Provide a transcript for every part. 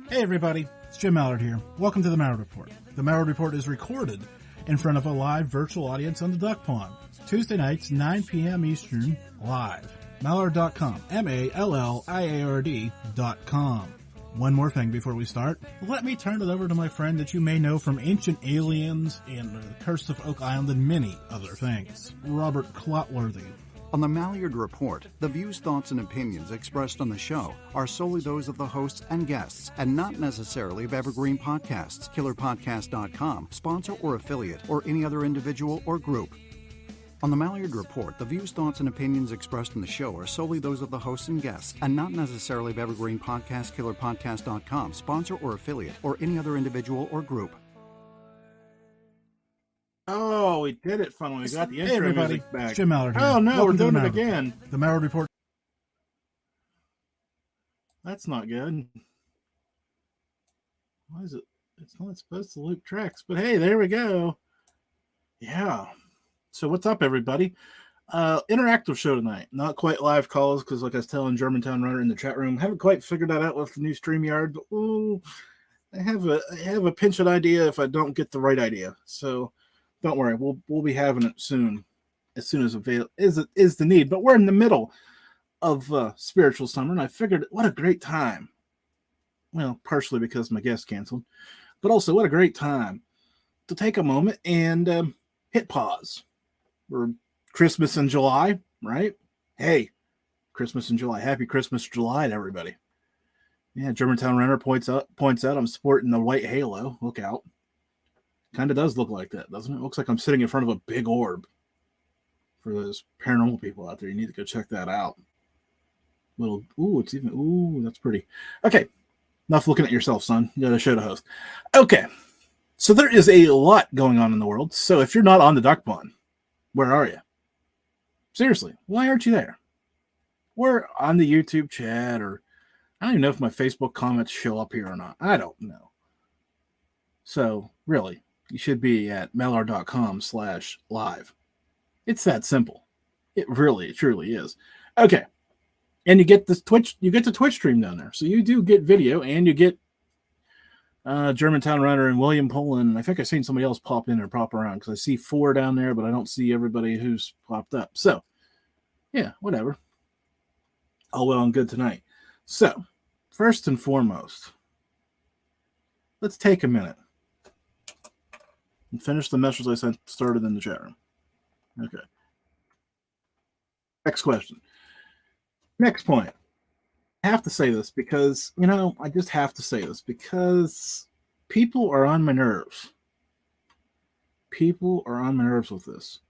Hey everybody, it's Jim Mallard here. Welcome to the Mallard Report. The Mallard Report is recorded in front of a live virtual audience on the Duck Pond. Tuesday nights, 9 p.m. Eastern, live. Mallard.com. Mallard.com. One more thing before we start. Let me turn it over to my friend that you may know from Ancient Aliens and The Curse of Oak Island and many other things, Robert Clotworthy. On the Mallard Report, the views, thoughts, and opinions expressed on the show are solely those of the hosts and guests, and not necessarily of Evergreen Podcasts, KillerPodcast.com, sponsor or affiliate, or any other individual or group. On the Mallard Report, the views, thoughts, and opinions expressed in the show are solely those of the hosts and guests, and not necessarily of Evergreen Podcasts, KillerPodcast.com, sponsor or affiliate, or any other individual or group. Oh, we did it finally. We got the intro music back. It's Jim Mallard here. Oh, no, Welcome we're to the doing it Mallard again. Report. The Mallard Report. That's not good. Why is it? It's not supposed to loop tracks, but hey, there we go. Yeah. So what's up, everybody? Interactive show tonight. Not quite live calls because, like I was telling Germantown Runner in the chat room, haven't quite figured that out with the new StreamYard. But I have a pinch of idea if I don't get the right idea. So don't worry, we'll be having it soon as is the need. But we're in the middle of spiritual summer, and I figured what a great time. Well, partially because my guest canceled, but also what a great time to take a moment and hit pause. We're Christmas in July, right? Hey, Christmas in July. Happy Christmas, July to everybody. Yeah, Germantown Runner points out I'm sporting the white halo. Look out. Kind of does look like that, doesn't it? Looks like I'm sitting in front of a big orb. For those paranormal people out there, you need to go check that out. That's pretty. Okay, enough looking at yourself, son. You got a show to host. Okay, so there is a lot going on in the world. So if you're not on the Duck Pond, where are you? Seriously, why aren't you there? We're on the YouTube chat, or I don't even know if my Facebook comments show up here or not. I don't know. So really, you should be at mallard.com/live. It's that simple. It really, truly is. Okay. And you get the Twitch stream down there. So you do get video, and you get Germantown Runner and William Poland. I think I've seen somebody else pop in or pop around because I see 4 down there, but I don't see everybody who's popped up. So, yeah, whatever. All well and good tonight. So, first and foremost, let's take a minute and finish the message I started in the chat room. Okay. Next question. Next point. I have to say this because, I just have to say this because people are on my nerves. People are on my nerves with this.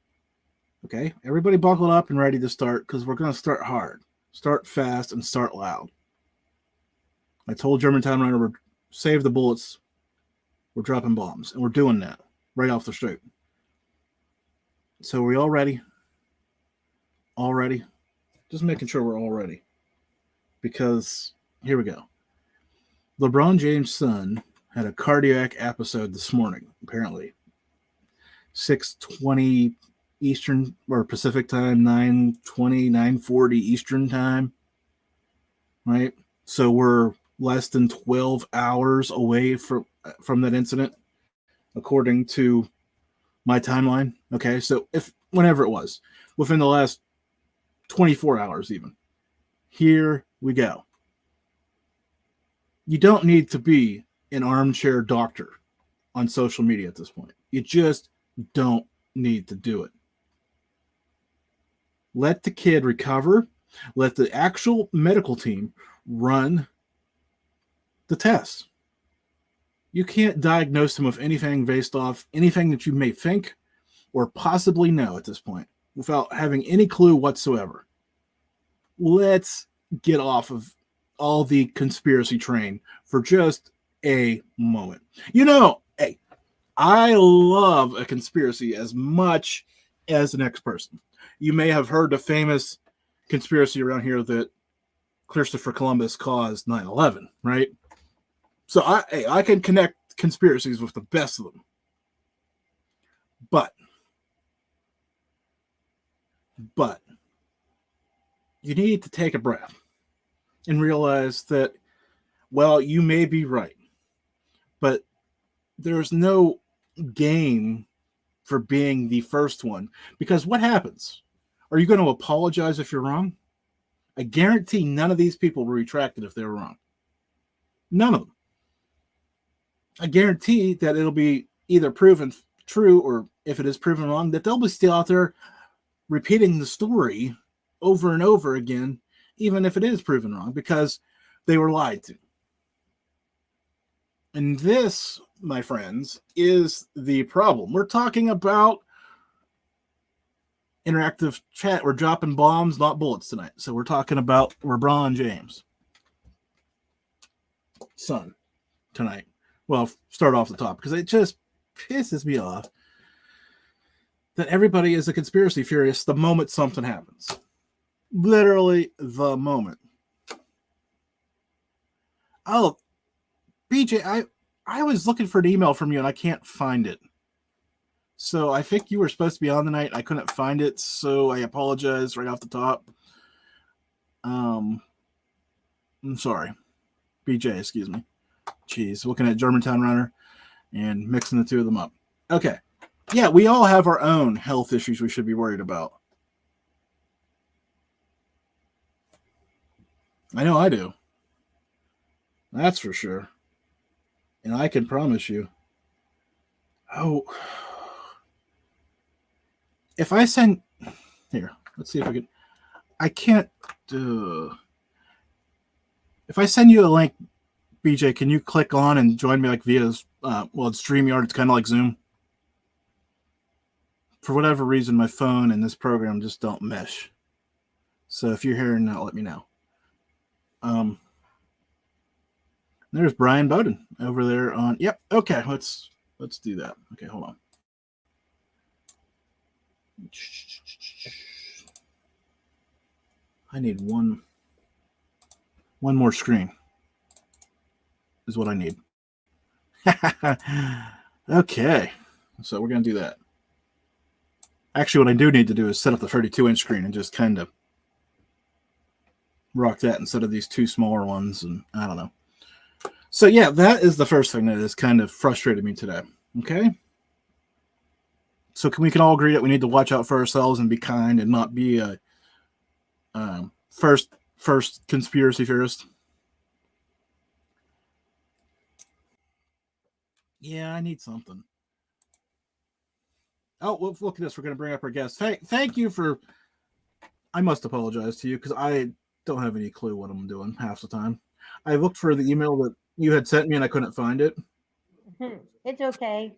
Okay? Everybody buckle up and ready to start because we're going to start hard, start fast, and start loud. I told Germantown Runner, we're save the bullets. We're dropping bombs, and we're doing that right off the street. So are we all ready? All ready? Just making sure we're all ready. Because here we go. LeBron James' son had a cardiac episode this morning, apparently. 6:20 Eastern or Pacific time, 9:20, 9:40 Eastern time. Right? So we're less than 12 hours away from that incident, according to my timeline. Okay, so whenever it was, within the last 24 hours even. Here we go. You don't need to be an armchair doctor on social media at this point. You just don't need to do it. Let the kid recover. Let the actual medical team run the tests. You can't diagnose him with anything based off anything that you may think or possibly know at this point without having any clue whatsoever. Let's get off of all the conspiracy train for just a moment. Hey, I love a conspiracy as much as the next person. You may have heard the famous conspiracy around here that Christopher Columbus caused 9/11, right? So I can connect conspiracies with the best of them. But you need to take a breath and realize that Well, you may be right, but there's no gain for being the first one, because what happens? Are you going to apologize if you're wrong? I guarantee none of these people will retract it if they were wrong. None of them. I guarantee that it'll be either proven true, or if it is proven wrong, that they'll be still out there repeating the story over and over again, even if it is proven wrong, because they were lied to. And this, my friends, is the problem. We're talking about interactive chat. We're dropping bombs, not bullets tonight. So we're talking about Lebron James' son tonight. Well, start off the top, because it just pisses me off that everybody is a conspiracy theorist the moment something happens. Literally the moment. Oh, BJ, I was looking for an email from you and I can't find it. So I think you were supposed to be on tonight. I couldn't find it, so I apologize right off the top. I'm sorry. BJ, excuse me. Jeez, looking at Germantown Runner and mixing the two of them up. Okay. Yeah, we all have our own health issues we should be worried about. I know I do. That's for sure. And I can promise you. Oh. If I send... Here, let's see if I can... I can't... If I send you a link, BJ, can you click on and join me like via... it's StreamYard. It's kind of like Zoom. For whatever reason, my phone and this program just don't mesh. So if you're hearing that, let me know. There's Brian Bowden over there on... Yep, okay, let's do that. Okay, hold on. I need one more screen is what I need. Okay, so we're going to do that. Actually, what I do need to do is set up the 32-inch screen and just kind of rock that instead of these two smaller ones, and I don't know. So yeah, that is the first thing that has kind of frustrated me today. Okay? So we can all agree that we need to watch out for ourselves and be kind and not be a first conspiracy theorist. Yeah, I need something. Oh, well, look at this. We're going to bring up our guest. Thank you for... I must apologize to you because I don't have any clue what I'm doing half the time. I looked for the email that you had sent me and I couldn't find it. It's okay.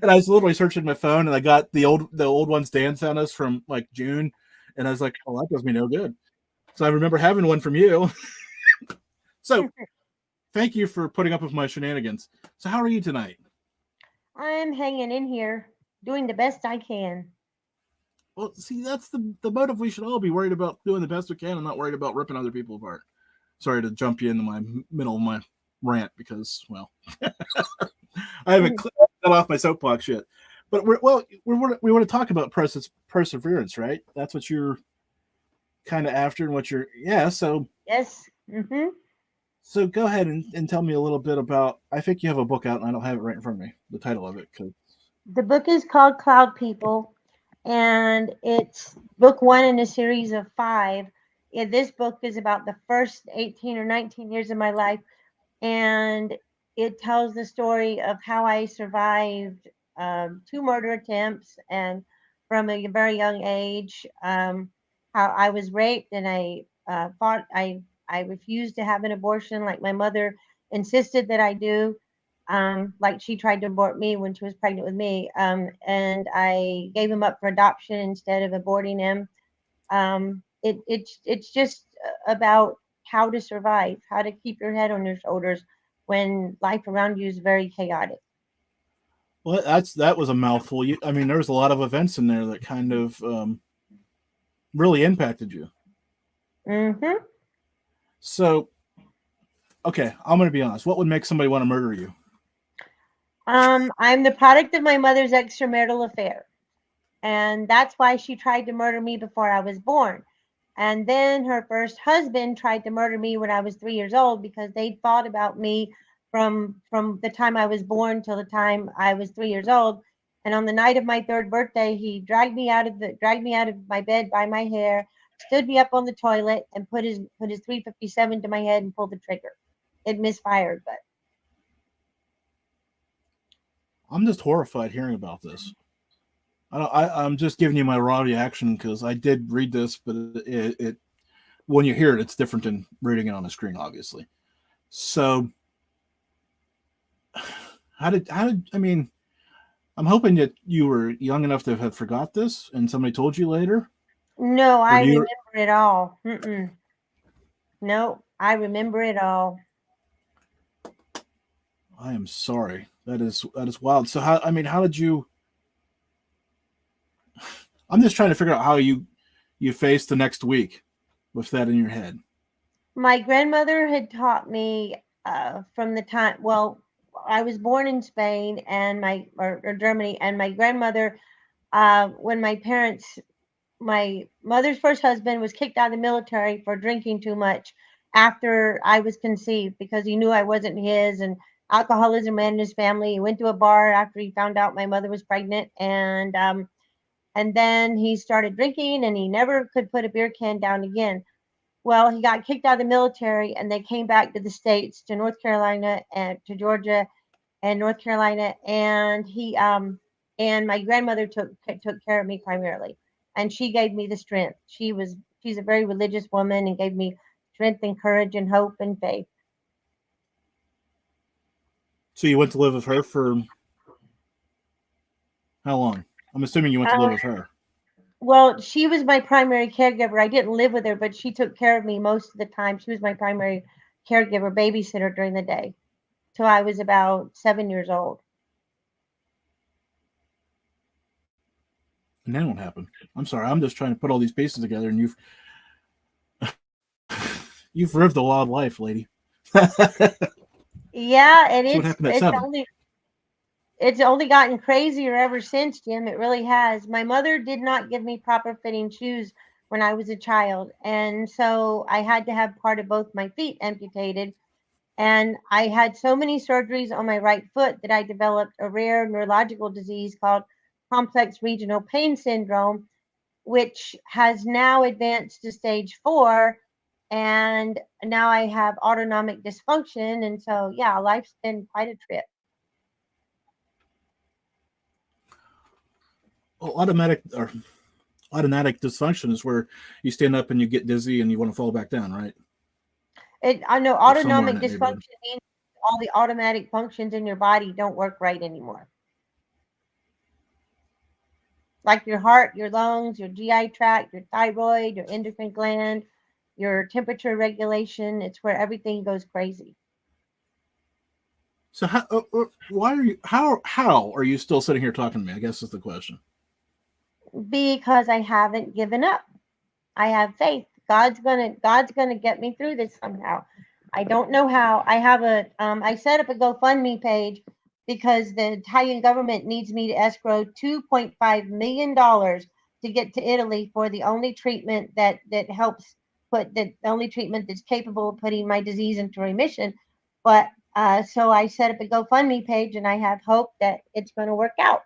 And I was literally searching my phone and I got the old ones Dan sent us from like June, and I was like, oh, that does me no good. So I remember having one from you. So thank you for putting up with my shenanigans. So how are you tonight? I'm hanging in here, doing the best I can. Well, see, that's the motive. We should all be worried about doing the best we can and not worried about ripping other people apart. Sorry to jump you into my middle of my rant because, well, I haven't got off my soapbox yet. But we want to talk about perseverance, right? That's what you're kind of after, and what you're So Yes. Mm-hmm. So go ahead and tell me a little bit about. I think you have a book out, and I don't have it right in front of me. The title of it. The book is called Cloud People, and it's book 1 in a series of 5. This book is about the first 18 or 19 years of my life, and it tells the story of how I survived 2 murder attempts, and from a very young age, how I was raped, and I fought. I refused to have an abortion, like my mother insisted that I do. Like she tried to abort me when she was pregnant with me, and I gave him up for adoption instead of aborting him. It's just about how to survive, how to keep your head on your shoulders when life around you is very chaotic. Well, that was a mouthful. I mean, there was a lot of events in there that kind of really impacted you. Mm-hmm. So, okay, I'm going to be honest. What would make somebody want to murder you? I'm the product of my mother's extramarital affair, and that's why she tried to murder me before I was born. And then her first husband tried to murder me when I was 3 years old because they thought about me from the time I was born till the time I was 3 years old. And on the night of my third birthday, he dragged me out of my bed by my hair, stood me up on the toilet, and put his 357 to my head and pulled the trigger. It misfired, but I'm just horrified hearing about this. I'm just giving you my raw reaction because I did read this, but it when you hear it, it's different than reading it on a screen, obviously. So, how did I mean? I'm hoping that you were young enough to have forgot this, and somebody told you later. no, I remember it all. No, I remember it all. I am sorry. That is wild. So how did you? I'm just trying to figure out how you face the next week with that in your head. My grandmother had taught me from the time. Well, I was born in Spain and or Germany, and my grandmother, when my mother's first husband was kicked out of the military for drinking too much after I was conceived because he knew I wasn't his, and alcoholism ran in his family. He went to a bar after he found out my mother was pregnant, and then he started drinking, and he never could put a beer can down again. Well, he got kicked out of the military, and they came back to the states, to North Carolina and to Georgia and North Carolina, and he and my grandmother took care of me primarily, and she gave me the strength. She's a very religious woman and gave me strength and courage and hope and faith. So you went to live with her for how long? I'm assuming you went to live with her. Well, she was my primary caregiver. I didn't live with her, but she took care of me most of the time. She was my primary caregiver, babysitter during the day till I was about 7 years old. And then what happened? I'm sorry. I'm just trying to put all these pieces together, and you've lived a wild life, lady. Yeah, and So what happened at 7? It's only gotten crazier ever since, Jim. It really has. My mother did not give me proper fitting shoes when I was a child, and so I had to have part of both my feet amputated. And I had so many surgeries on my right foot that I developed a rare neurological disease called complex regional pain syndrome, which has now advanced to stage 4. And now I have autonomic dysfunction. And so, yeah, life's been quite a trip. Well, automatic dysfunction is where you stand up and you get dizzy and you want to fall back down, right? I know Or somewhere in autonomic that neighborhood. dysfunction means all the automatic functions in your body don't work right anymore. Like your heart, your lungs, your GI tract, your thyroid, your endocrine gland, your temperature regulation. It's where everything goes crazy. So how are you still sitting here talking to me? I guess is the question. Because I haven't given up. I have faith. God's gonna get me through this somehow. I don't know how. I set up a GoFundMe page because the Italian government needs me to escrow $2.5 million to get to Italy for the only treatment that helps the only treatment that's capable of putting my disease into remission. But so I set up a GoFundMe page, and I have hope that it's going to work out.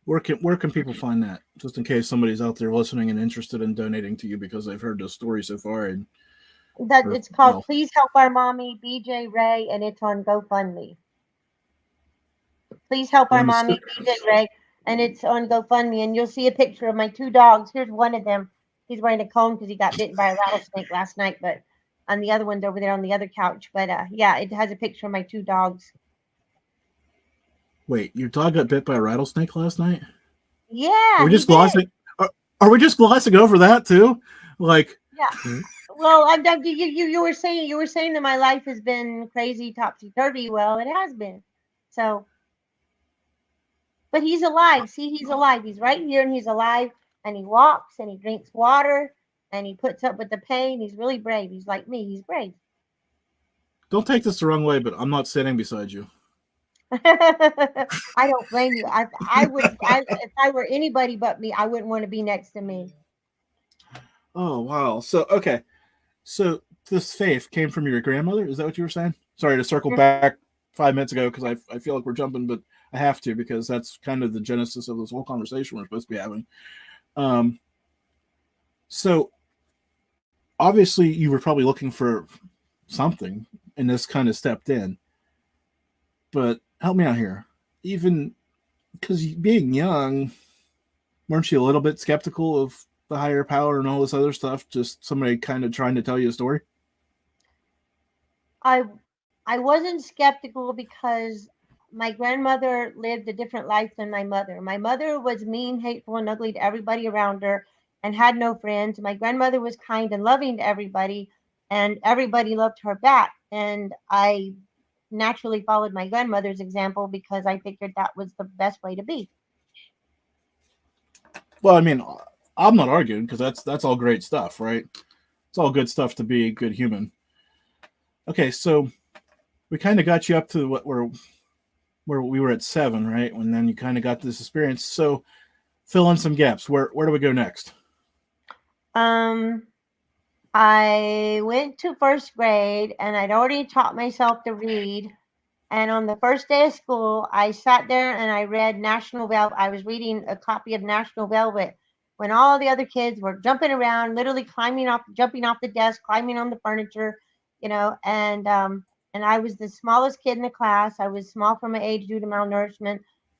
Where can people find that? Just in case somebody's out there listening and interested in donating to you because they've heard the story so far. It's called Please Help Our Mommy, BJ Ray, and it's on GoFundMe. Please Help Our Mommy, BJ Ray, and it's on GoFundMe. And you'll see a picture of my 2 dogs. Here's one of them. He's wearing a cone because he got bitten by a rattlesnake last night, but and the other one's over there on the other couch. But yeah, it has a picture of my 2 dogs. Wait, your dog got bit by a rattlesnake last night? Yeah. Are we just glossing? Are we just glossing over that too? Like, yeah. Well, you were saying that my life has been crazy, topsy turvy. Well, it has been. So, but he's alive. See, he's alive. He's right here, and he's alive, and he walks, and he drinks water, and he puts up with the pain. He's really brave. He's like me. He's brave. Don't take this the wrong way, but I'm not sitting beside you. I don't blame you. If I were anybody but me, I wouldn't want to be next to me. Oh wow. So okay. So this faith came from your grandmother? Is that what you were saying? Sorry to circle back 5 minutes ago because I feel like we're jumping, but I have to because that's kind of the genesis of this whole conversation we're supposed to be having. Um, so obviously you were probably looking for something, and this kind of stepped in. But help me out here. Even because being young, weren't you a little bit skeptical of the higher power and all this other stuff? Just somebody kind of trying to tell you a story. I I wasn't skeptical because my grandmother lived a different life than my mother. My mother was mean, hateful, and ugly to everybody around her and had no friends. My grandmother was kind and loving to everybody, and everybody loved her back. And I naturally followed my grandmother's example because I figured that was the best way to be. Well, I mean, I'm not arguing because that's all great stuff, right? It's all good stuff to be a good human. Okay, so we kind of got you up to where we were at 7, right? And then you kind of got this experience. So fill in some gaps. Where do we go next? Um, I went to first grade and I'd already taught myself to read. And on the first day of school, I sat there and I read National Velvet. I was reading a copy of National Velvet when all the other kids were jumping around, literally jumping off the desk, climbing on the furniture, and I was the smallest kid in the class. I was small for my age due to malnourishment,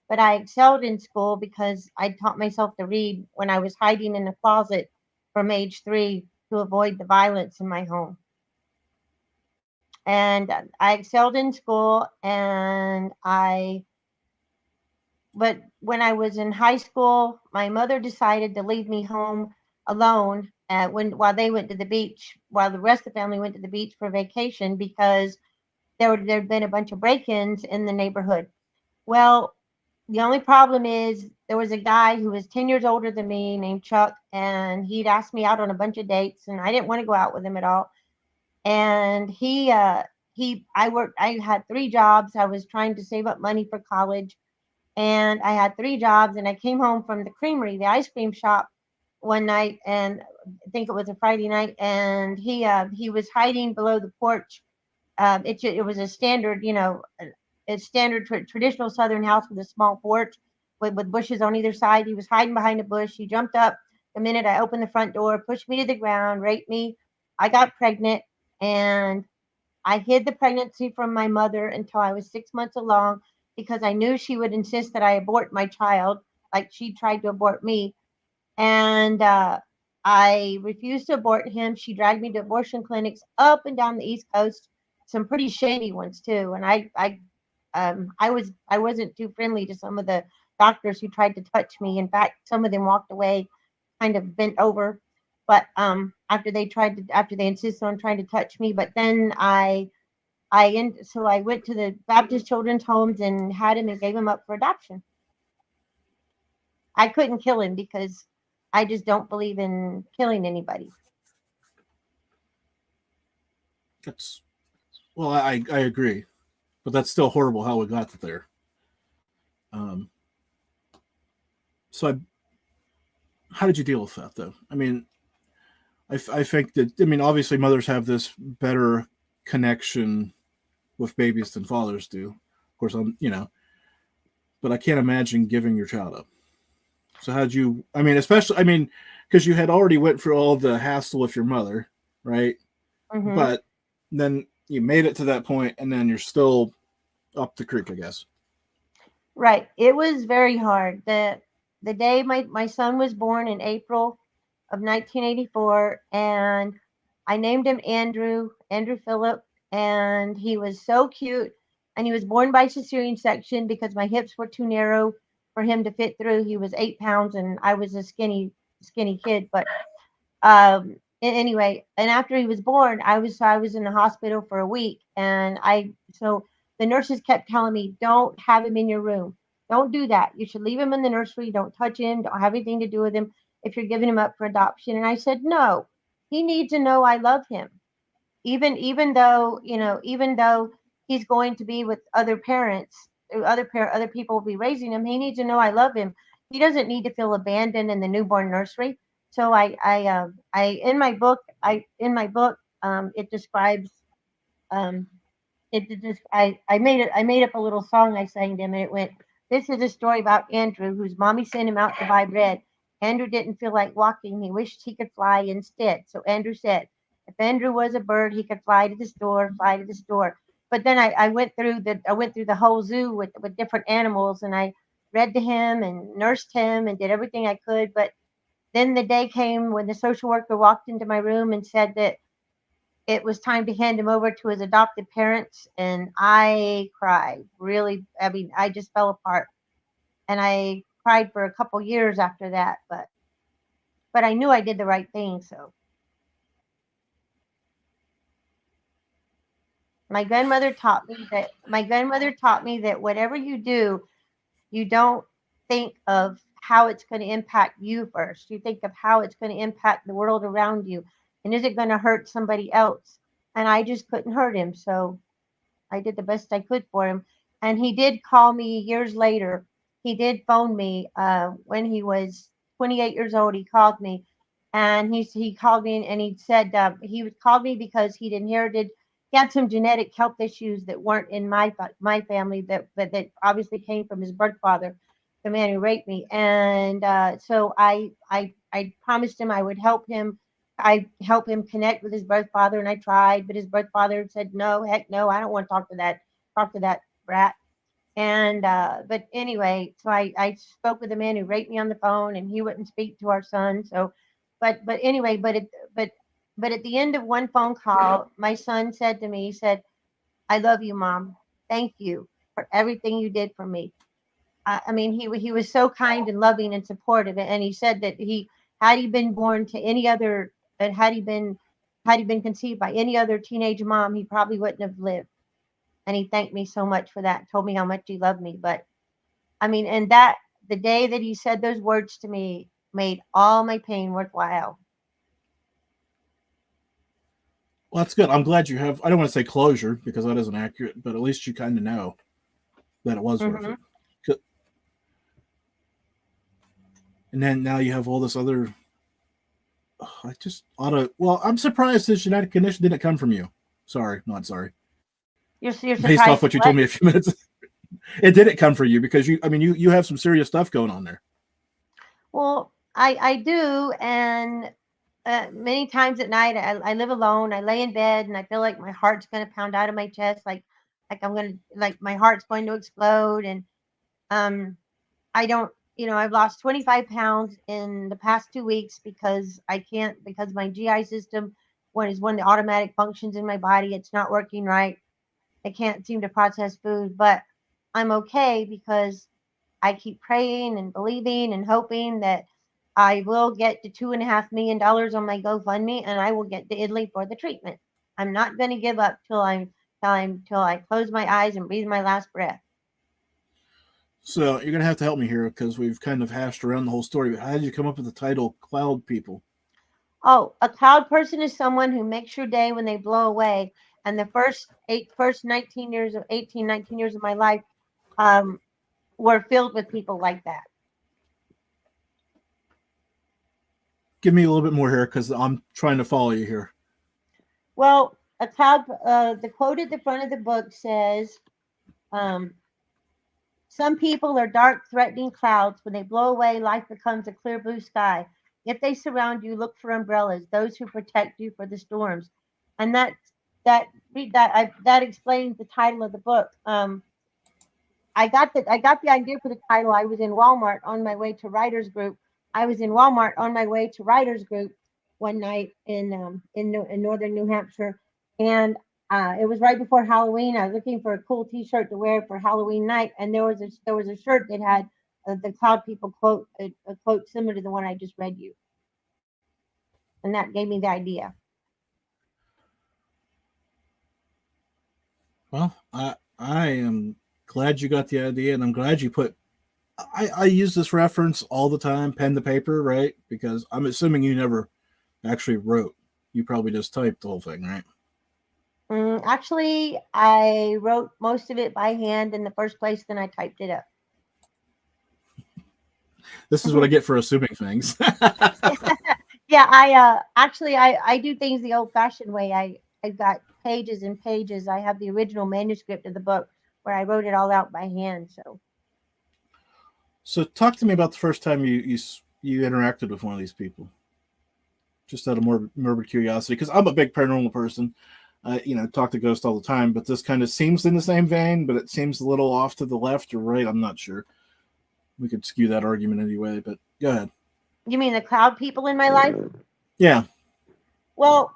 but I excelled in school because I taught myself to read when I was hiding in the closet from age 3 to avoid the violence in my home. And I excelled in school, but when I was in high school, my mother decided to leave me home alone while they went to the beach, while the rest of the family went to the beach for vacation because there'd been a bunch of break-ins in the neighborhood. Well, the only problem is there was a guy who was 10 years older than me named Chuck, and he'd asked me out on a bunch of dates, and I didn't want to go out with him at all. And I had 3 jobs. I was trying to save up money for college, and I had 3 jobs. And I came home from the creamery, the ice cream shop, one night, and I think it was a Friday night, and he was hiding below the porch. It was a standard, a standard traditional Southern house with a small porch with bushes on either side. He was hiding behind a bush. He jumped up the minute I opened the front door, pushed me to the ground, raped me. I got pregnant, and I hid the pregnancy from my mother until I was 6 months along because I knew she would insist that I abort my child, like she tried to abort me. And I refused to abort him. She dragged me to abortion clinics up and down the East Coast, some pretty shady ones too. And I wasn't too friendly to some of the doctors who tried to touch me. In fact, some of them walked away, kind of bent over. But after they insisted on trying to touch me, but then so I went to the Baptist Children's Homes and had him and gave him up for adoption. I couldn't kill him because I just don't believe in killing anybody. I agree, but that's still horrible how we got there. How did you deal with that though? I mean, I think that, I mean, obviously mothers have this better connection with babies than fathers do. Of course, but I can't imagine giving your child up. So how'd you, because you had already went through all the hassle with your mother, right? Mm-hmm. But then you made it to that point and then you're still up the creek, I guess. Right. It was very hard. The day my son was born in April of 1984, and I named him Andrew Phillip, and he was so cute, and he was born by cesarean section because my hips were too narrow for him to fit through. He was 8 pounds and I was a skinny kid, but anyway, and after he was born, I was in the hospital for a week, and so the nurses kept telling me, don't have him in your room. Don't do that. You should leave him in the nursery. Don't touch him. Don't have anything to do with him if you're giving him up for adoption. And I said, no, he needs to know I love him. Even though he's going to be with other parents, other people will be raising him. He needs to know I love him. He doesn't need to feel abandoned in the newborn nursery. So in my book, it describes, um, it just I made up a little song I sang to him, and it went, "This is a story about Andrew, whose mommy sent him out to buy bread. Andrew didn't feel like walking. He wished he could fly instead. So Andrew said, if Andrew was a bird, he could fly to the store, fly to the store." But then I went through the whole zoo with different animals, and I read to him and nursed him and did everything I could. But then the day came when the social worker walked into my room and said that it was time to hand him over to his adopted parents, and I cried. Really, I mean, I just fell apart, and I cried for a couple years after that. But I knew I did the right thing. So my grandmother taught me that whatever you do, you don't think of how it's going to impact you first. You think of how it's going to impact the world around you, and is it going to hurt somebody else? And I just couldn't hurt him, so I did the best I could for him. And he did call me years later. He did phone me when he was 28 years old. He called me, and he called me and he said he called me because he'd inherited. He had some genetic health issues that weren't in my family that obviously came from his birth father, the man who raped me. And so I promised him I would help him. I help him connect with his birth father, and I tried, but his birth father said, "No, heck no, I don't want to talk to that brat." And but anyway, so I spoke with the man who raped me on the phone, and he wouldn't speak to our son. So, but anyway, but at the end of one phone call, my son said to me, he said, "I love you, Mom. Thank you for everything you did for me." I mean, he was so kind and loving and supportive, and he said that had he been born to any other, and had he been conceived by any other teenage mom, he probably wouldn't have lived. And he thanked me so much for that, told me how much he loved me. But I mean, and that the day that he said those words to me made all my pain worthwhile. Well, that's good. I'm glad you have. I don't want to say closure because that isn't accurate, but at least you kind of know that it was worth Mm-hmm. it. And then now you have all this other. I just ought to. Well, I'm surprised this genetic condition didn't come from you. Sorry, not sorry. You're Based off surprised what you what? told me a few minutes, it didn't come for you because you. I mean, you have some serious stuff going on there. Well, I do, and many times at night I live alone. I lay in bed and I feel like my heart's going to pound out of my chest, like I'm going to like my heart's going to explode. And um, I don't, I've lost 25 pounds in the past 2 weeks because I can't because my GI system, one of the automatic functions in my body, it's not working right. I can't seem to process food, but I'm okay because I keep praying and believing and hoping that I will get to $2.5 million on my GoFundMe, and I will get to Italy for the treatment. I'm not going to give up till I close my eyes and breathe my last breath. So you're gonna have to help me here because we've kind of hashed around the whole story. But how did you come up with the title "Cloud People"? Oh, a cloud person is someone who makes your day when they blow away. And the first 19 years of my life um, were filled with people like that. Give me a little bit more here because I'm trying to follow you here. Well, the quote at the front of the book says, um, some people are dark, threatening clouds. When they blow away, life becomes a clear blue sky. If they surround you, look for umbrellas, those who protect you for the storms. And that that explains the title of the book. I got the idea for the title. I was in Walmart on my way to writers group. I was in Walmart on my way to writers group one night in northern New Hampshire, and it was right before Halloween. I was looking for a cool T-shirt to wear for Halloween night, and there was a shirt that had the Cloud People quote, a quote similar to the one I just read you, and that gave me the idea. Well, I am glad you got the idea, and I'm glad you put. I use this reference all the time, pen to paper, right? Because I'm assuming you never actually wrote. You probably just typed the whole thing, right? Actually, I wrote most of it by hand in the first place, then I typed it up. This is what I get for assuming things. Yeah, I do things the old-fashioned way. I've got pages and pages. I have the original manuscript of the book where I wrote it all out by hand. So, So talk to me about the first time you interacted with one of these people, just out of morbid curiosity, because I'm a big paranormal person. Talk to ghosts all the time, but this kind of seems in the same vein, but it seems a little off to the left or right. I'm not sure. We could skew that argument anyway, but go ahead. you mean the cloud people in my life? Yeah. Well,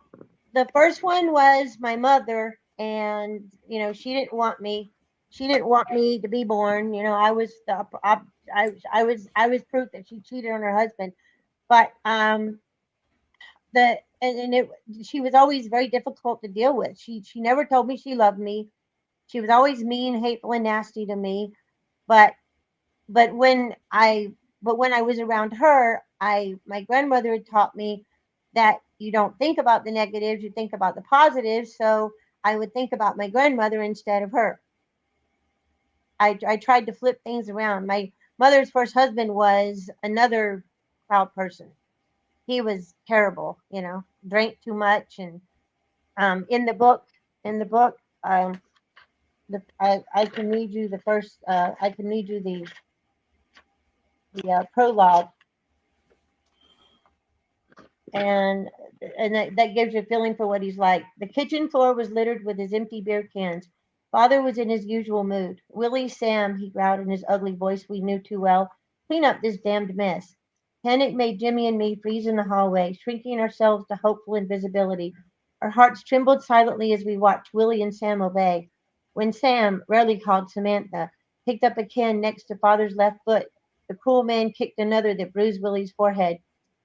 the first one was my mother, and she didn't want me. She didn't want me to be born. I was proof that she cheated on her husband. But the and it she was always very difficult to deal with. She never told me she loved me. She was always mean, hateful, and nasty to me. But but when I when I was around her, I my grandmother had taught me that you don't think about the negatives, you think about the positives. So I would think about my grandmother instead of her. I tried to flip things around. My mother's first husband was another proud person. He was terrible, drank too much, and in the book, in the book, I can read you the first. I can read you the prologue, and that gives you a feeling for what he's like. The kitchen floor was littered with his empty beer cans. Father was in his usual mood. Willie, Sam, he growled in his ugly voice we knew too well, clean up this damned mess. Panic made Jimmy and me freeze in the hallway, shrinking ourselves to hopeful invisibility. Our hearts trembled silently as we watched Willie and Sam obey. When Sam, rarely called Samantha, picked up a can next to Father's left foot, the cruel man kicked another that bruised Willie's forehead.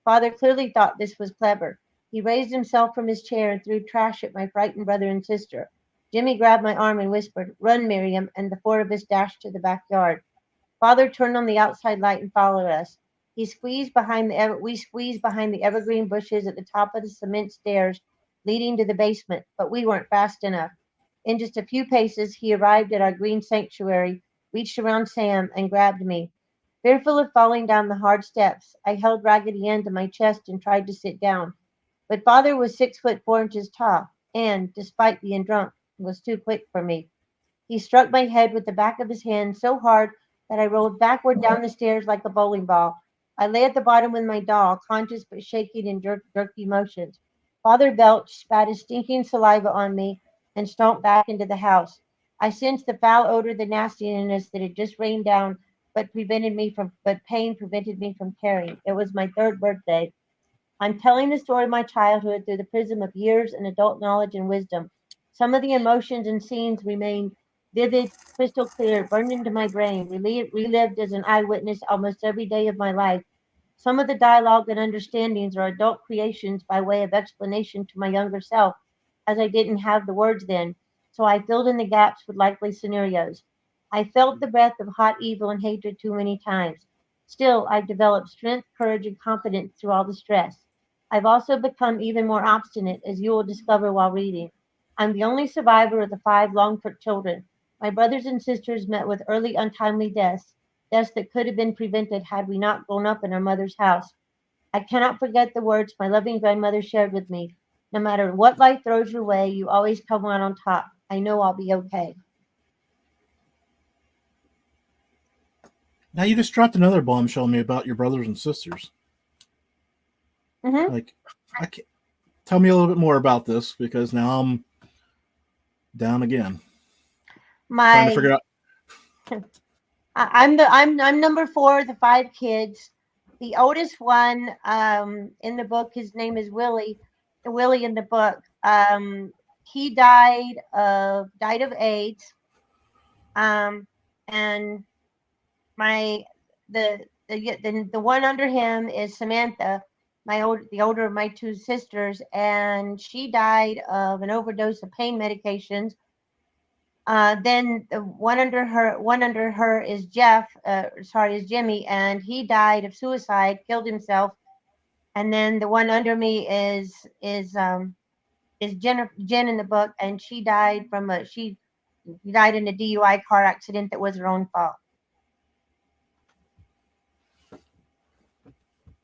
Father clearly thought this was clever. He raised himself from his chair and threw trash at my frightened brother and sister. Jimmy grabbed my arm and whispered, "Run, Miriam," and the four of us dashed to the backyard. Father turned on the outside light and followed us. We squeezed behind the evergreen bushes at the top of the cement stairs leading to the basement, but we weren't fast enough. In just a few paces, he arrived at our green sanctuary, reached around Sam, and grabbed me. Fearful of falling down the hard steps, I held Raggedy Ann to my chest and tried to sit down. But Father was 6 foot 4 inches tall, and, despite being drunk, was too quick for me. He struck my head with the back of his hand so hard that I rolled backward down the stairs like a bowling ball. I lay at the bottom with my doll, conscious but shaking in jerky motions. Father belched, spat his stinking saliva on me, and stomped back into the house. I sensed the foul odor, the nastiness that had just rained down, but pain prevented me from caring. It was my third birthday. I'm telling the story of my childhood through the prism of years and adult knowledge and wisdom. Some of the emotions and scenes remain vivid, crystal clear, burned into my brain, relived as an eyewitness almost every day of my life. Some of the dialogue and understandings are adult creations by way of explanation to my younger self, as I didn't have the words then, so I filled in the gaps with likely scenarios. I felt the breath of hot evil and hatred too many times. Still, I've developed strength, courage, and confidence through all the stress. I've also become even more obstinate, as you will discover while reading. I'm the only survivor of the 5 Longford children. My brothers and sisters met with early untimely deaths that could have been prevented had we not grown up in our mother's house. I cannot forget the words my loving grandmother shared with me. No matter what life throws your way, you always come out on top. I know I'll be okay. Now you just dropped another bombshell on me about your brothers and sisters. hmm Like, I can't, tell me a little bit more about this because now I'm down again, trying to My figure out. I'm number 4 of the 5 kids. The oldest one in the book, his name is Willie. Willie in the book. He died of AIDS. Um, and my the one under him is Samantha, the older of my 2 sisters, and she died of an overdose of pain medications. Then the one under her is is Jimmy, and he died of suicide, killed himself. And then the one under me is is Jen in the book, and she died in a DUI car accident that was her own fault.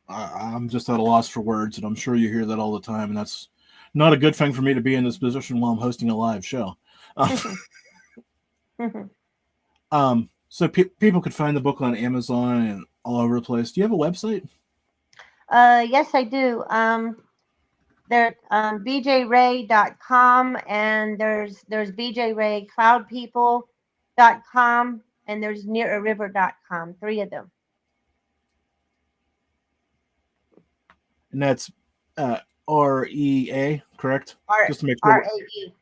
I'm just at a loss for words, and I'm sure you hear that all the time, and that's not a good thing for me to be in this position while I'm hosting a live show. So people could find the book on Amazon and all over the place. Do you have a website? Yes, I do. There, bjray.com, and there's bjraycloudpeople.com, and there's nearariver.com. 3 of them. And that's REA, correct? Just to make sure. RAE.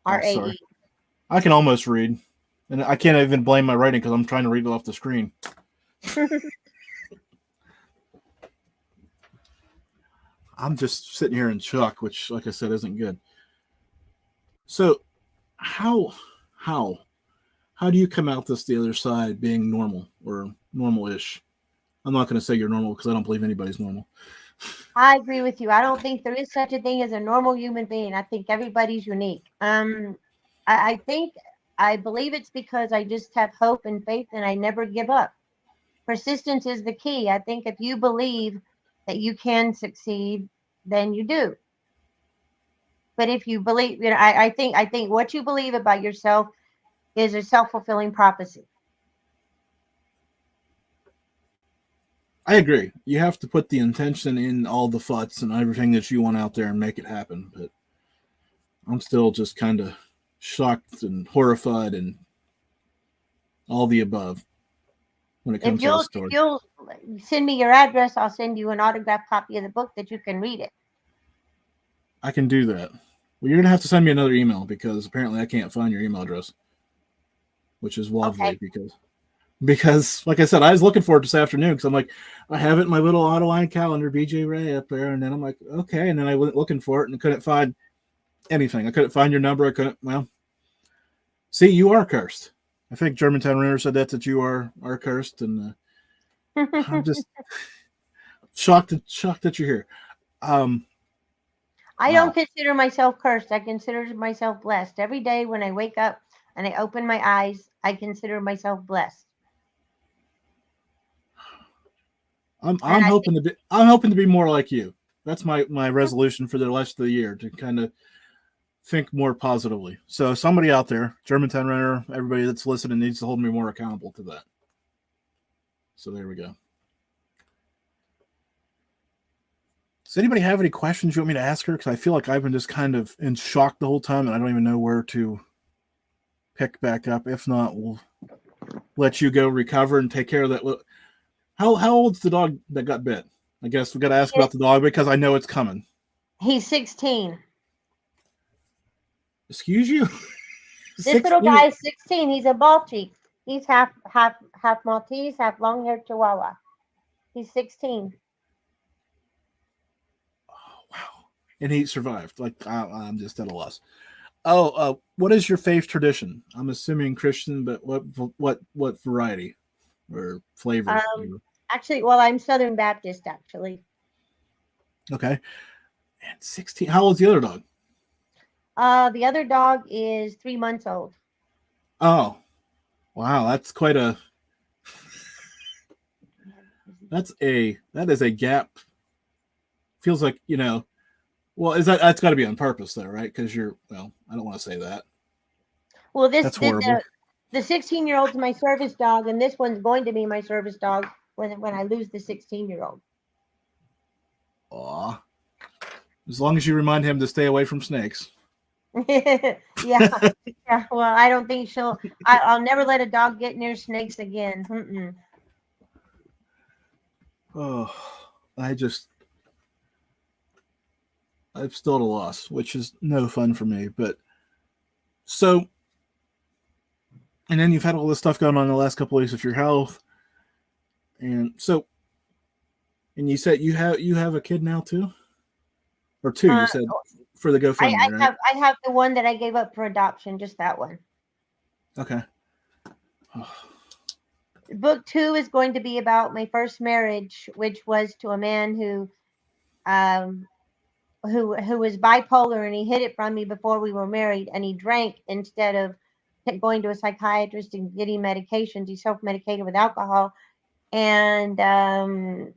RAE. Sorry. I can almost read, and I can't even blame my writing because I'm trying to read it off the screen. I'm just sitting here in shock, which, like I said, isn't good. So, how do you come out this the other side being normal or normal-ish? I'm not going to say you're normal because I don't believe anybody's normal. I agree with you. I don't think there is such a thing as a normal human being. I think everybody's unique. I believe it's because I just have hope and faith, and I never give up. Persistence is the key. I think if you believe that you can succeed, then you do. But if you believe, I think what you believe about yourself is a self-fulfilling prophecy. I agree. You have to put the intention in all the thoughts and everything that you want out there and make it happen. But I'm still just kind of shocked and horrified and all the above when it comes to the story. If you'll send me your address, I'll send you an autographed copy of the book that you can read it. I can do that. Well, you're going to have to send me another email because apparently I can't find your email address, which is lovely. Okay. Because, like I said, I was looking for it this afternoon because I'm like, I have it in my little AutoLine calendar, BJ Ray up there. And then I'm like, okay. And then I went looking for it and couldn't find anything. I couldn't find your number. See, you are cursed. I think Germantown Renner said that you are cursed. And I'm just shocked that you're here. I don't consider myself cursed. I consider myself blessed. Every day when I wake up and I open my eyes, I consider myself blessed. I'm hoping to be more like you. That's my resolution for the rest of the year, to kind of think more positively. So somebody out there, Germantown Renner, everybody that's listening needs to hold me more accountable to that. So there we go. Does anybody have any questions you want me to ask her? Because I feel like I've been just kind of in shock the whole time, and I don't even know where to pick back up. If not, we'll let you go recover and take care of that. How old's the dog that got bit? I guess we got to ask about the dog because I know it's coming. He's 16. Excuse you? This little guy is 16. He's a Balti. He's half Maltese, half long-haired Chihuahua. He's 16. Oh, wow. And he survived. Like, I'm just at a loss. What is your faith tradition? I'm assuming Christian, but what variety or flavor? Actually, well, I'm Southern Baptist, actually. Okay. And 16. How old's the other dog? The other dog is 3 months old. Oh, wow. That's quite a. That is a gap. Feels like, well, that's got to be on purpose though, right? Because I don't want to say that. Well, that's horrible. The 16-year-old's my service dog, and this one's going to be my service dog when I lose the 16-year-old. Aw. As long as you remind him to stay away from snakes. Yeah. Well, I don't think I'll never let a dog get near snakes again. Mm-mm. Oh, I'm still at a loss, which is no fun for me. But so, and then you've had all this stuff going on in the last couple of weeks with your health, and so, and you said you have a kid now too, or two? You said for the GoFundMe, right? I have the one that I gave up for adoption, just that one. Okay. Book 2 is going to be about my first marriage, which was to a man who who was bipolar, and he hid it from me before we were married, and he drank instead of going to a psychiatrist and getting medications. He self-medicated with alcohol, and I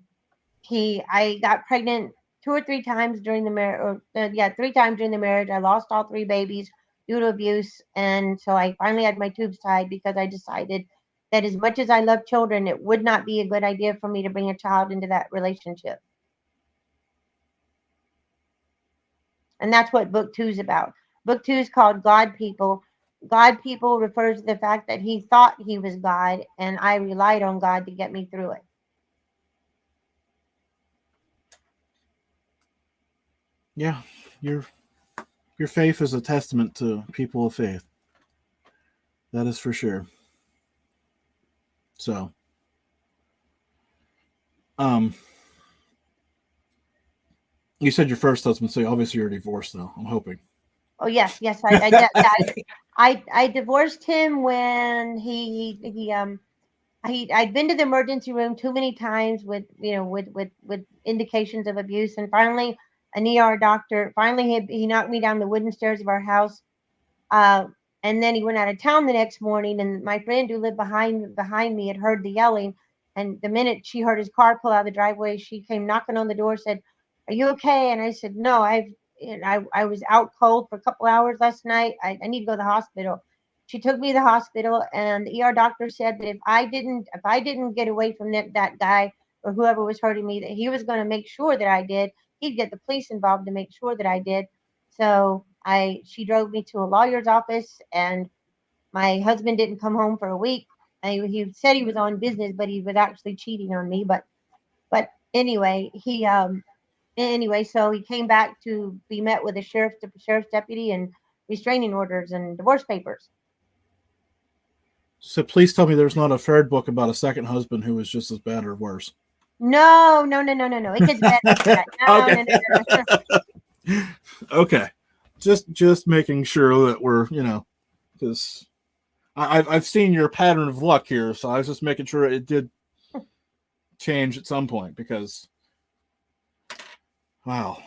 got pregnant 2 or 3 times during the marriage. 3 times during the marriage. I lost all 3 babies due to abuse, and so I finally had my tubes tied because I decided that as much as I love children, it would not be a good idea for me to bring a child into that relationship. And that's what book 2 is about. Book 2 is called God People. God People refers to the fact that he thought he was God, and I relied on God to get me through it. Yeah, your faith is a testament to people of faith. That is for sure. So, you said your first husband, so obviously you're divorced now. I'm hoping. Oh yes, I divorced him when I'd been to the emergency room too many times with indications of abuse, and finally an ER doctor he knocked me down the wooden stairs of our house, and then he went out of town the next morning, and my friend who lived behind me had heard the yelling, and the minute she heard his car pull out of the driveway, she came knocking on the door, said, "Are you okay?" And I said, "No, I was out cold for a couple hours last night. I need to go to the hospital." She took me to the hospital, and the ER doctor said that if I didn't get away from that guy or whoever was hurting me, that he was going to make sure that I did. He'd get the police involved to make sure that I did. So she drove me to a lawyer's office, and my husband didn't come home for a week. He said he was on business, but he was actually cheating on me. But anyway, so he came back to be met with a sheriff's deputy and restraining orders and divorce papers. So please tell me there's not a third book about a second husband who was just as bad or worse. No. It gets better than that. No. Okay. Just making sure that we're, because I've seen your pattern of luck here, so I was just making sure it did change at some point, because wow.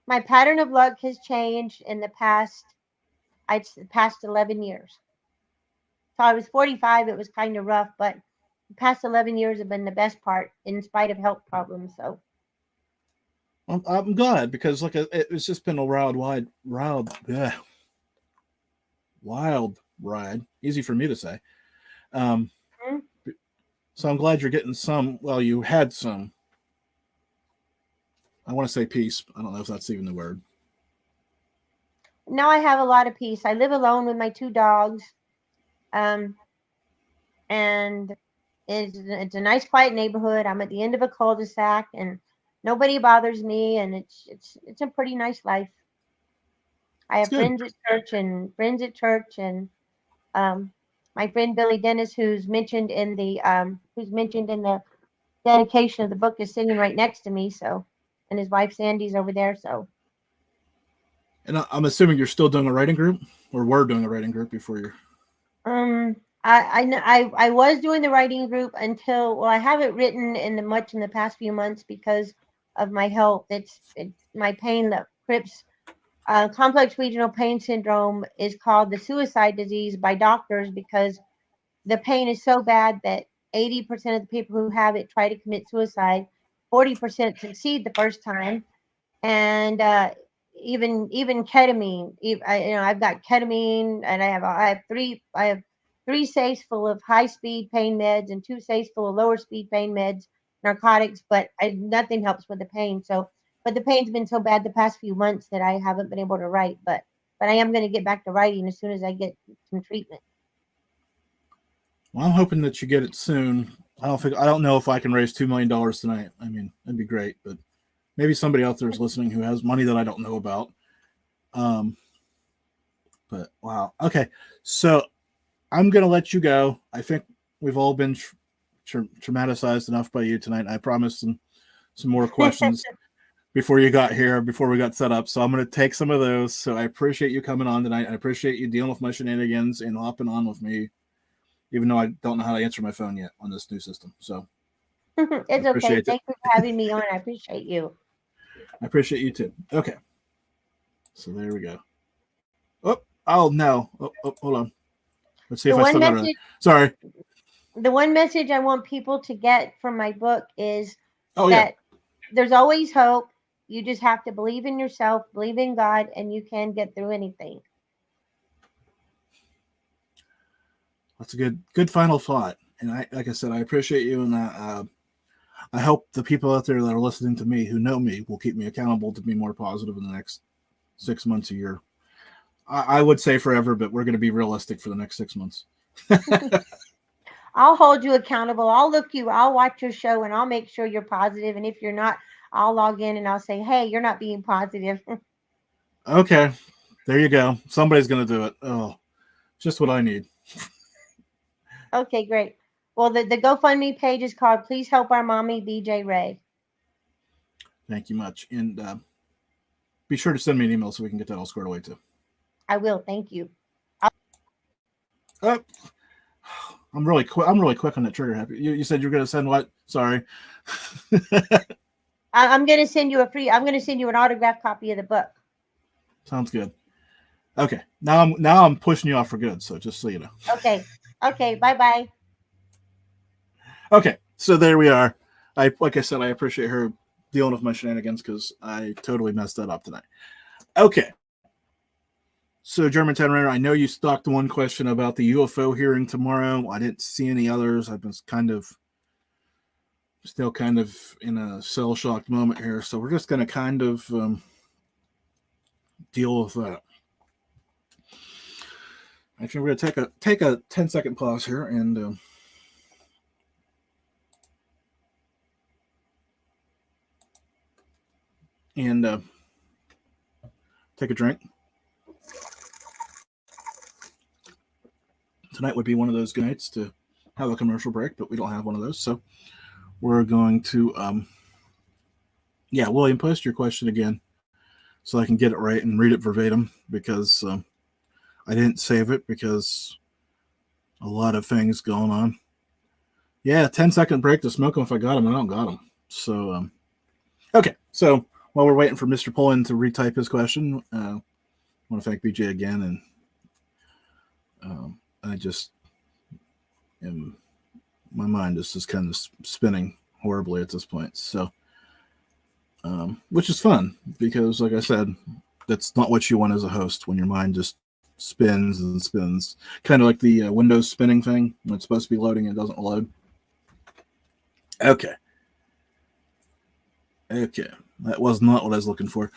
My pattern of luck has changed in the past 11 years. So I was 45, it was kind of rough, but the past 11 years have been the best part in spite of health problems. So I'm glad, because it's just been a wild ride. Easy for me to say. So I'm glad you're getting some. Well, you had some. I want to say peace. I don't know if that's even the word. Now I have a lot of peace. I live alone with my 2 dogs, and it's a nice, quiet neighborhood. I'm at the end of a cul-de-sac, and nobody bothers me, and it's a pretty nice life. I have friends at church, and my friend Billy Dennis, who's mentioned in the dedication of the book, is sitting right next to me. So, and his wife Sandy's over there. So, and I'm assuming you're still doing a writing group, or were doing a writing group before you're. I was doing the writing group until I haven't written in the past few months because of my health. It's my pain that crips. Complex regional pain syndrome is called the suicide disease by doctors because the pain is so bad that 80% of the people who have it try to commit suicide. 40% succeed the first time, and even ketamine. I've got ketamine, and I have 3 safes full of high speed pain meds and 2 safes full of lower speed pain meds, narcotics, but nothing helps with the pain. So, but the pain's been so bad the past few months that I haven't been able to write. But I am going to get back to writing as soon as I get some treatment. Well, I'm hoping that you get it soon. I don't know if I can raise $2 million tonight. I mean, that'd be great, but maybe somebody out there is listening who has money that I don't know about. But wow. Okay. So I'm going to let you go. I think we've all been traumatized enough by you tonight. I promised some more questions before we got set up. So I'm going to take some of those. So I appreciate you coming on tonight. I appreciate you dealing with my shenanigans and hopping on with me, even though I don't know how to answer my phone yet on this new system. So it's okay. Thank you for having me on. I appreciate you. I appreciate you too. Okay. So there we go. Oh no. Hold on. Let's see if I still got it. Sorry. The one message I want people to get from my book is that there's always hope. You just have to believe in yourself, believe in God, and you can get through anything. That's a good final thought. And like I said, I appreciate you, and I hope the people out there that are listening to me who know me will keep me accountable to be more positive in the next 6 months, a year. I would say forever, but we're going to be realistic for the next 6 months. I'll hold you accountable. I'll watch your show, and I'll make sure you're positive. And if you're not, I'll log in and I'll say, hey, you're not being positive. Okay. There you go. Somebody's going to do it. Oh, just what I need. Okay, great. Well, the GoFundMe page is called Please Help Our Mommy, BJ Ray. Thank you much. And be sure to send me an email so we can get that all squared away too. I will. Thank you. I'm really quick on that trigger happy. You said you're going to send what? Sorry. I'm going to send you I'm going to send you an autographed copy of the book. Sounds good. Okay. Now I'm pushing you off for good. So just so you know. Okay. Bye-bye. Okay. So there we are. Like I said, I appreciate her dealing with my shenanigans because I totally messed that up tonight. Okay. So German Tenor, I know you stalked one question about the UFO hearing tomorrow. I didn't see any others. I've been still kind of in a cell shocked moment here. So we're just going to kind of deal with that. Actually, we're going to take a 10-second pause here and take a drink. Tonight would be one of those good nights to have a commercial break, but we don't have one of those. So we're going to, William, post your question again so I can get it right and read it verbatim because I didn't save it because a lot of things going on. Yeah, 10-second break to smoke them if I got them. I don't got them. So, okay. So while we're waiting for Mr. Pullen to retype his question, I want to thank BJ again. And I just my mind is just kind of spinning horribly at this point. So, which is fun because, like I said, that's not what you want as a host when your mind just spins and spins. Kind of like the Windows spinning thing when it's supposed to be loading and it doesn't load. Okay. That was not what I was looking for.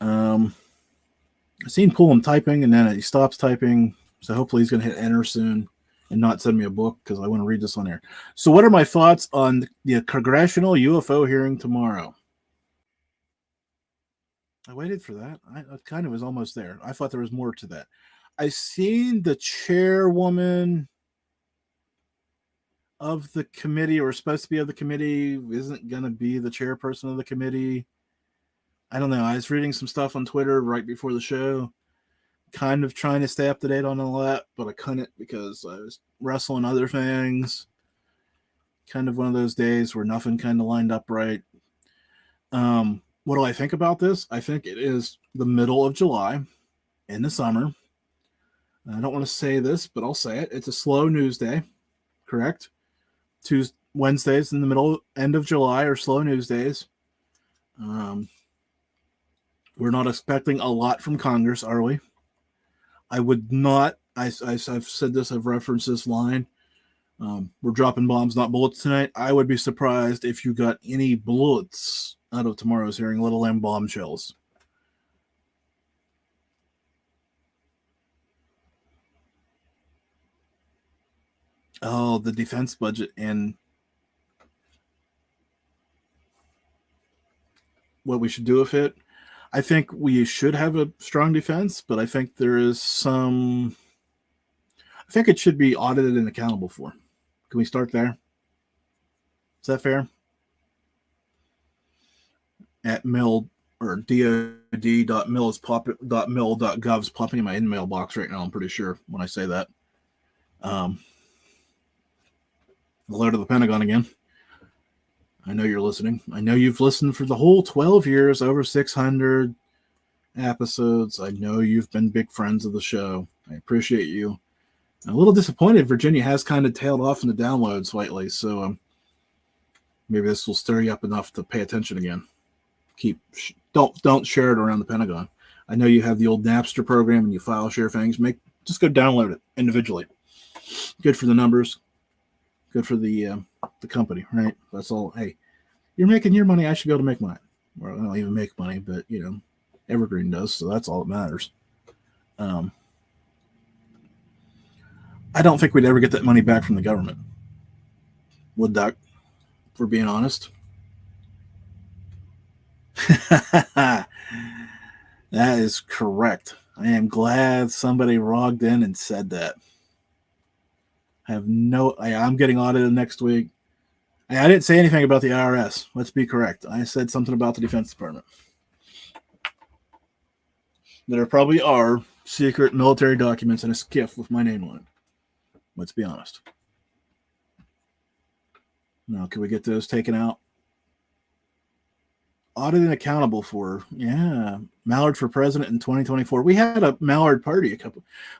I seen Pullum typing and then he stops typing. So hopefully he's going to hit enter soon and not send me a book because I want to read this on air. So what are my thoughts on the Congressional UFO hearing tomorrow? I waited for that. I kind of was almost there. I thought there was more to that. I seen the chairwoman of the committee, or supposed to be of the committee, isn't going to be the chairperson of the committee. I don't know. I was reading some stuff on Twitter right before the show, kind of trying to stay up to date on all that, but I couldn't because I was wrestling other things. Kind of one of those days where nothing kind of lined up right. What do I think about this? I think it is the middle of July in the summer. I don't want to say this, but I'll say it. It's a slow news day, correct? Wednesdays in the end of July are slow news days. We're not expecting a lot from Congress, are we? I would not. I've said this. I've referenced this line. We're dropping bombs, not bullets tonight. I would be surprised if you got any bullets out of tomorrow's hearing, let alone bombshells. Oh, the defense budget and what we should do with it. I think we should have a strong defense, but I think there is some. I think it should be audited and accountable for. Can we start there? Is that fair? At mil or dod.mil.gov is popping in my in-mail box right now. I'm pretty sure when I say that. Alert of the Pentagon again. I know you're listening. I know you've listened for the whole 12 years, over 600 episodes. I know you've been big friends of the show. I appreciate you. I'm a little disappointed Virginia has kind of tailed off in the downloads lately, so maybe this will stir you up enough to pay attention again. Don't share it around the Pentagon. I know you have the old Napster program and you file share things. Just go download it individually. Good for the numbers. Good for the company, right? That's all. Hey, you're making your money. I should be able to make mine. Well, I don't even make money, but Evergreen does, so that's all that matters. I don't think we'd ever get that money back from the government. Would Doc, if we're being honest? That is correct. I am glad somebody logged in and said that. I'm getting audited next week. I didn't say anything about the IRS. Let's be correct. I said something about the Defense Department. There probably are secret military documents in a skiff with my name on it. Let's be honest. Now, can we get those taken out? Audited and accountable for, Mallard for president in 2024. We had a Mallard party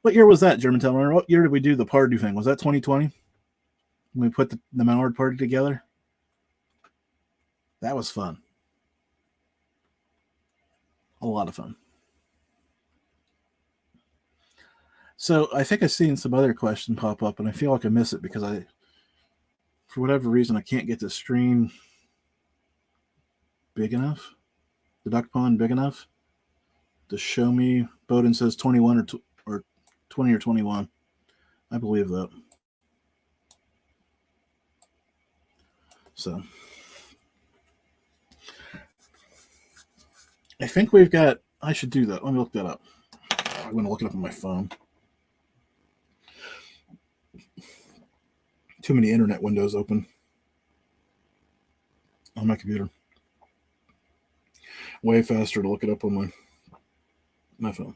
What year was that, Germantown Runner? What year did we do the party thing? Was that 2020? When we put the Mallard party together? That was fun. A lot of fun. So I think I've seen some other question pop up, and I feel like I miss it because for whatever reason, I can't get the stream big enough, the duck pond big enough to show me. Bowden says 21 or 20 or 21. I believe that. So I think I should do that. Let me look that up. I'm going to look it up on my phone. Too many internet windows open on my computer. Way faster to look it up on my phone.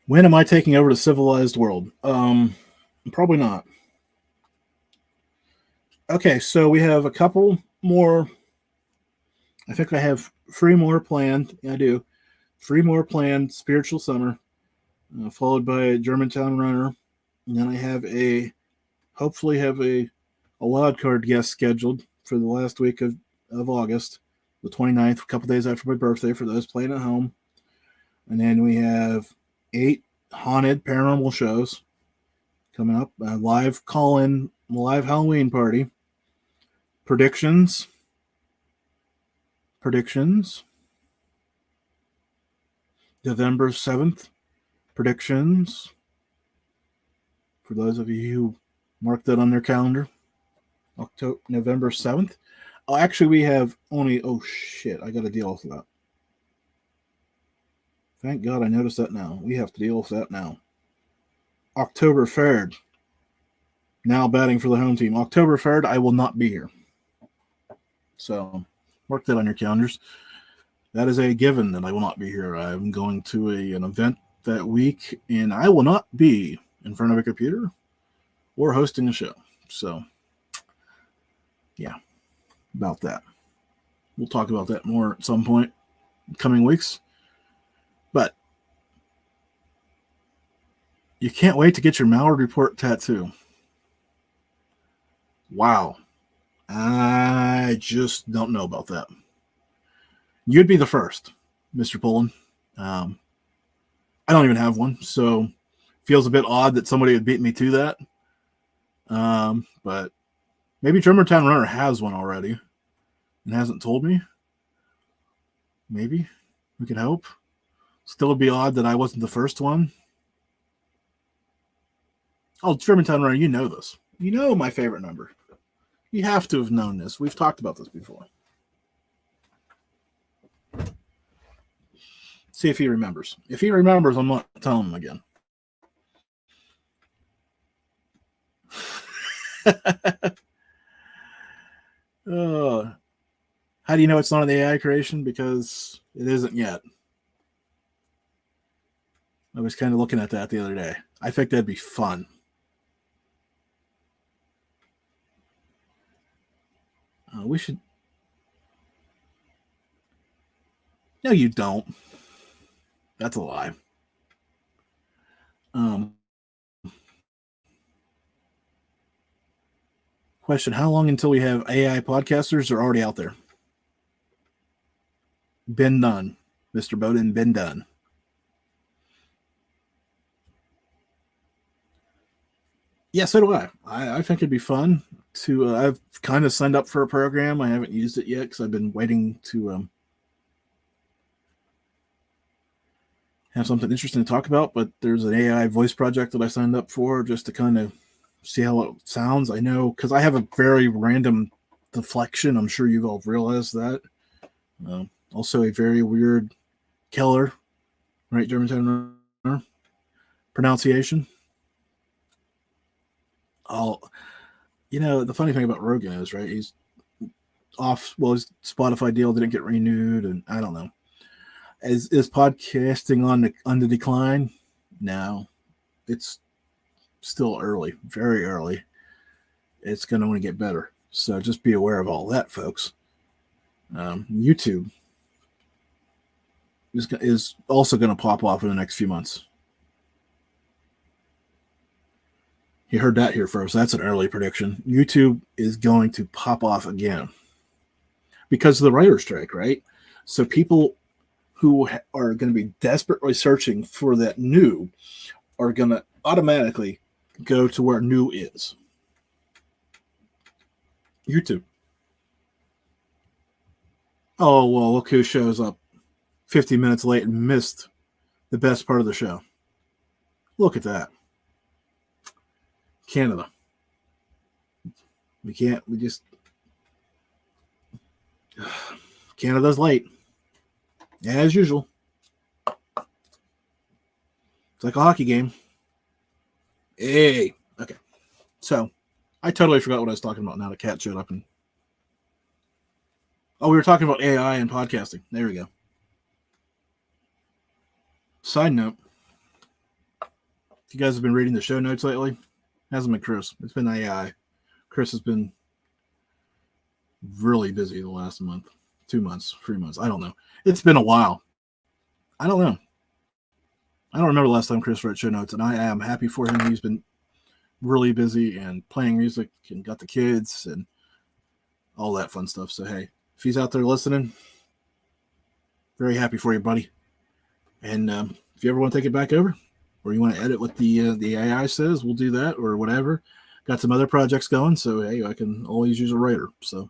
When am I taking over the civilized world? Probably not. Okay, so we have a couple more. I think I have 3 more planned. Yeah, I do. 3 more planned spiritual summer, followed by a Germantown Runner. And then I hopefully have a wild card guest scheduled for the last week of August, the 29th, a couple days after my birthday for those playing at home. And then we have 8 haunted paranormal shows coming up, a live call-in, live Halloween party, predictions, November 7th, predictions, for those of you who marked that on their calendar, November 7th. Oh, actually, we have only, I got to deal with that. Thank God I noticed that now. We have to deal with that now. October 3rd. Now batting for the home team. October 3rd, I will not be here. So, mark that on your calendars. That is a given that I will not be here. I'm going to an event that week, and I will not be in front of a computer or hosting a show. So, yeah, about that. We'll talk about that more at some point in coming weeks. But you can't wait to get your Mallard Report tattoo. Wow. I just don't know about that. You'd be the first, Mr. Pullen. I don't even have one, so feels a bit odd that somebody would beat me to that. But maybe Germantown Runner has one already and hasn't told me. Maybe. We can hope. Still would be odd that I wasn't the first one. Oh, Germantown Runner, you know this. You know my favorite number. You have to have known this. We've talked about this before. See if he remembers. If he remembers, I'm not telling him again. How do you know it's not an AI creation? Because it isn't yet. I was kind of looking at that the other day. I think that'd be fun. We should. No, you don't. That's a lie. Question: how long until we have AI podcasters? Are already out there. Been done, Mr. Bowden. Been done. Yeah, so do I. I think it'd be fun to. I've kind of signed up for a program. I haven't used it yet because I've been waiting to have something interesting to talk about. But there's an AI voice project that I signed up for just to kind of see how it sounds. I know because I have a very random deflection. I'm sure you've all realized that. Also, a very weird Keller, right? Germantown pronunciation. The funny thing about Rogan is, right, he's off. Well, his Spotify deal didn't get renewed, and I don't know. Is podcasting on the decline? No, it's still early, very early. It's going to only get better. So just be aware of all that, folks. YouTube is also going to pop off in the next few months. You heard that here first. That's an early prediction. YouTube is going to pop off again because of the writer's strike, right? So people who are going to be desperately searching for that new are going to automatically go to where new is. YouTube. Oh, well, look who shows up 50 minutes late and missed the best part of the show. Look at that. Canada. Canada's late. As usual. It's like a hockey game. Hey. Okay. So, I totally forgot what I was talking about now. The cat showed up and... Oh, we were talking about AI and podcasting. There we go. Side note. If you guys have been reading the show notes lately, it hasn't been Chris. It's been AI. Chris has been really busy the last month, 2 months, 3 months. I don't know. It's been a while. I don't know. I don't remember the last time Chris wrote show notes, and I am happy for him. He's been really busy and playing music and got the kids and all that fun stuff. So, hey, if he's out there listening, very happy for you, buddy. And if you ever want to take it back over or you want to edit what the AI says, we'll do that or whatever. Got some other projects going, so, hey, I can always use a writer. So,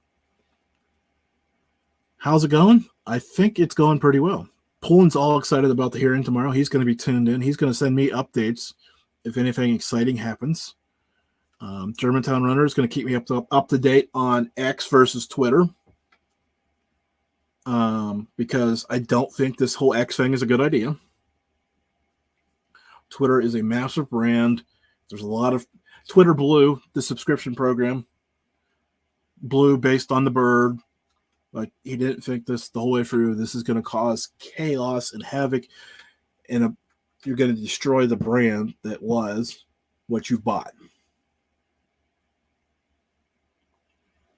how's it going? I think it's going pretty well. Poland's all excited about the hearing tomorrow. He's going to be tuned in. He's going to send me updates if anything exciting happens. Germantown Runner is going to keep me up to date on X versus Twitter because I don't think this whole X thing is a good idea. Twitter is a massive brand. There's a lot of Twitter Blue, the subscription program. Blue based on the bird. But he didn't think this the whole way through. This is going to cause chaos and havoc, and you're going to destroy the brand that was what you bought.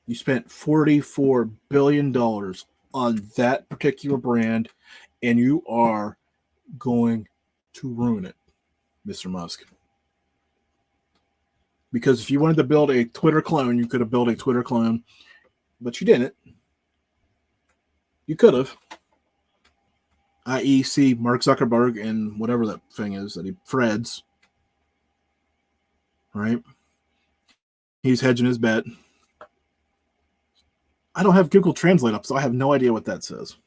You spent $44 billion on that particular brand, and you are going to ruin it, Mr. Musk. Because if you wanted to build a Twitter clone, you could have built a Twitter clone, but you didn't. You could have. I.e. see Mark Zuckerberg and whatever that thing is that he Fred's. Right? He's hedging his bet. I don't have Google Translate up, so I have no idea what that says.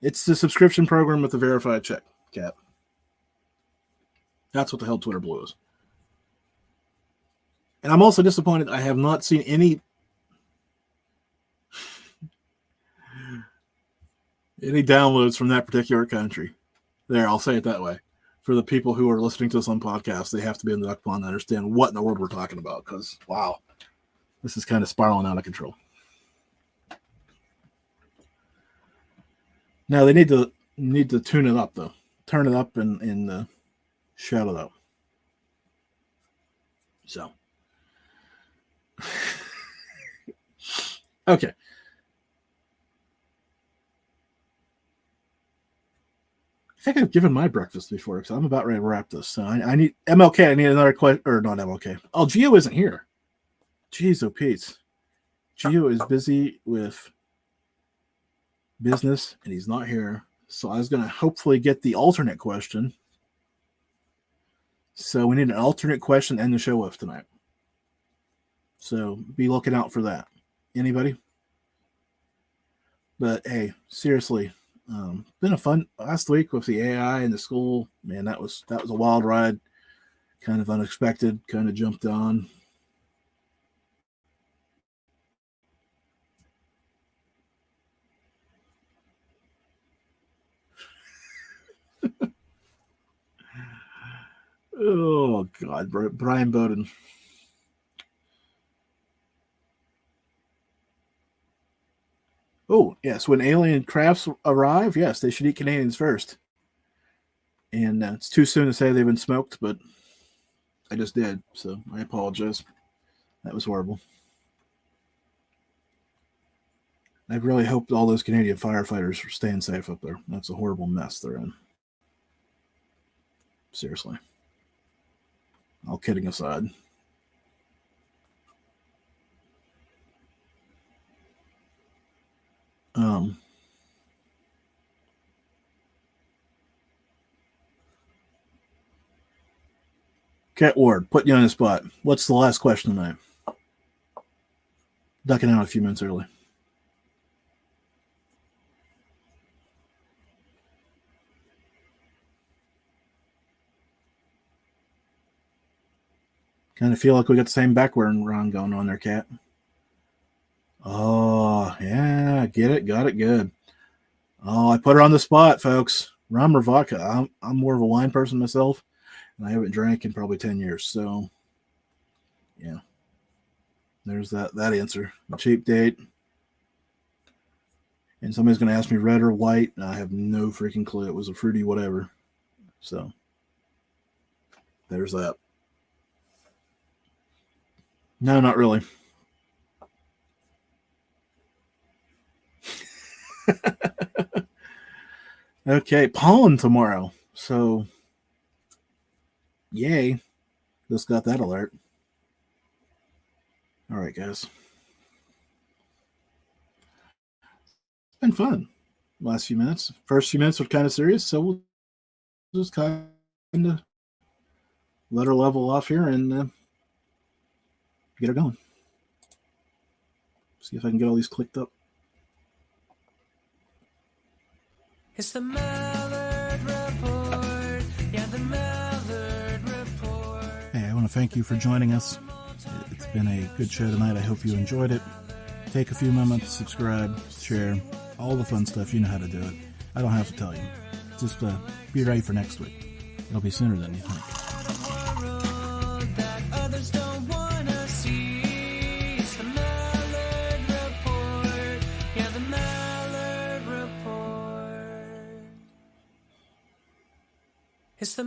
It's the subscription program with the verified check, Cap. That's what the hell Twitter Blue is. And I'm also disappointed I have not seen any downloads from that particular country. There, I'll say it that way. For the people who are listening to us on podcasts, they have to be in the duck pond to understand what in the world we're talking about. Because, wow, this is kind of spiraling out of control. Now, they need to tune it up, though. Turn it up and shout it out. So. Okay. I think I've given my breakfast before because I'm about ready to wrap this. So I need MLK. I need another question, or not MLK. Oh, Gio isn't here. Jeez, oh Pete. Gio is busy with business and he's not here. So I was going to hopefully get the alternate question. So we need an alternate question to end the show with tonight. So be looking out for that. Anybody? But hey, seriously, been a fun last week with the AI and the school. Man, that was a wild ride. Kind of unexpected. Kind of jumped on. Oh God, Brian Bowden. Oh yes, when alien crafts arrive, yes, they should eat Canadians first. And it's too soon to say they've been smoked, but I just did, so I apologize. That was horrible. I really hope all those Canadian firefighters are staying safe up there. That's a horrible mess they're in. Seriously. All kidding aside. Cat Ward, putting you on the spot. What's the last question tonight? Ducking out a few minutes early. Kind of feel like we got the same background going on there, Cat. Oh, yeah, get it, got it, good. Oh, I put her on the spot, folks. Rum or vodka? I'm more of a wine person myself, and I haven't drank in probably 10 years. So, yeah, there's that answer. A cheap date. And somebody's going to ask me red or white. And I have no freaking clue. It was a fruity whatever. So, there's that. No, not really. Okay, pollen tomorrow. So, yay. Just got that alert. All right, guys. It's been fun. Last few minutes. First few minutes were kind of serious, so we'll just kind of let her level off here and get her going. See if I can get all these clicked up. It's the Mallard Report. Yeah, the Mallard Report. Hey, I want to thank you for joining us. It's been a good show tonight. I hope you enjoyed it. Take a few moments, subscribe, share, all the fun stuff. You know how to do it. I don't have to tell you. Just be ready for next week. It'll be sooner than you think. It's the